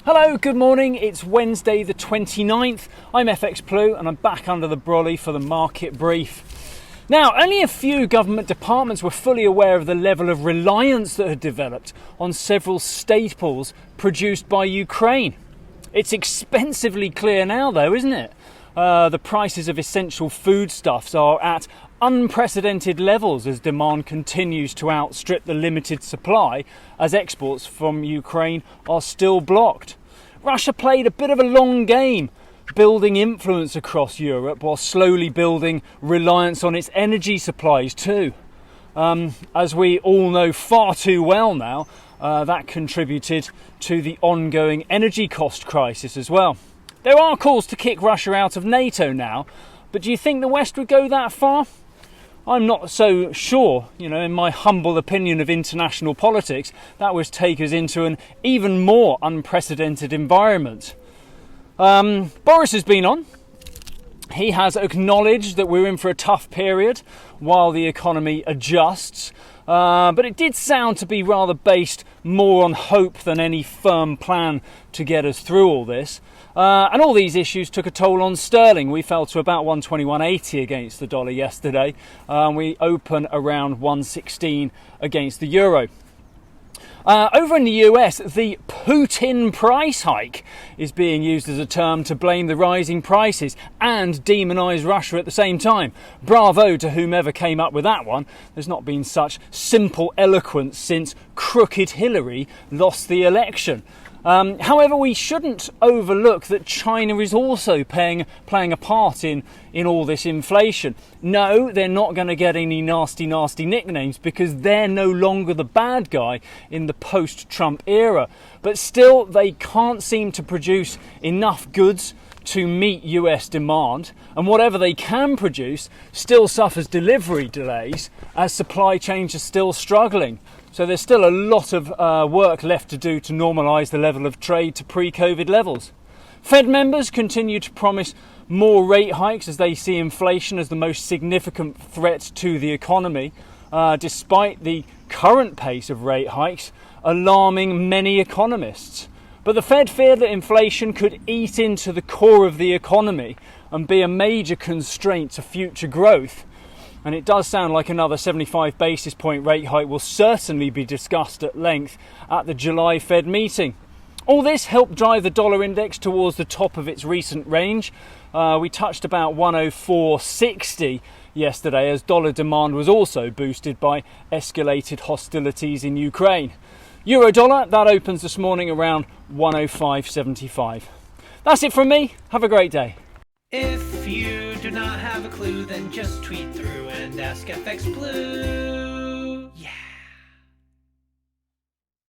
Hello, good morning. It's Wednesday the 29th. I'm FX Plu and I'm back under the brolly for the market brief. Now, only a few government departments were fully aware of the level of reliance that had developed on several staples produced by Ukraine. It's expensively clear now though, isn't it? The prices of essential foodstuffs are at unprecedented levels as demand continues to outstrip the limited supply as exports from Ukraine are still blocked. Russia played a bit of a long game, building influence across Europe while slowly building reliance on its energy supplies too. As we all know far too well now, that contributed to the ongoing energy cost crisis as well. There are calls to kick Russia out of NATO now, but do you think the West would go that far? I'm not so sure. In my humble opinion of international politics, that would take us into an even more unprecedented environment. Boris has been on. He has acknowledged that we're in for a tough period while the economy adjusts. But it did sound to be rather based more on hope than any firm plan to get us through all this. And all these issues took a toll on sterling. We fell to about 121.80 against the dollar yesterday. We open around 116 against the euro. Over in the US, the Putin price hike is being used as a term to blame the rising prices and demonise Russia at the same time. Bravo to whomever came up with that one. There's not been such simple eloquence since crooked Hillary lost the election. However, we shouldn't overlook that China is also playing a part in all this inflation. No, they're not going to get any nasty nicknames because they're no longer the bad guy in the post-Trump era. But still, they can't seem to produce enough goods to meet US demand, and whatever they can produce still suffers delivery delays as supply chains are still struggling. So there's still a lot of work left to do to normalise the level of trade to pre-COVID levels. Fed members continue to promise more rate hikes as they see inflation as the most significant threat to the economy, despite the current pace of rate hikes alarming many economists. But the Fed fear that inflation could eat into the core of the economy and be a major constraint to future growth. And it does sound like another 75 basis point rate hike will certainly be discussed at length at the July Fed meeting. All this helped drive the dollar index towards the top of its recent range. We touched about 104.60 yesterday as dollar demand was also boosted by escalated hostilities in Ukraine. Euro dollar, that opens this morning around 105.75. That's it from me. Have a great day. If you do not have a clue, then just tweet through and ask FX Blue.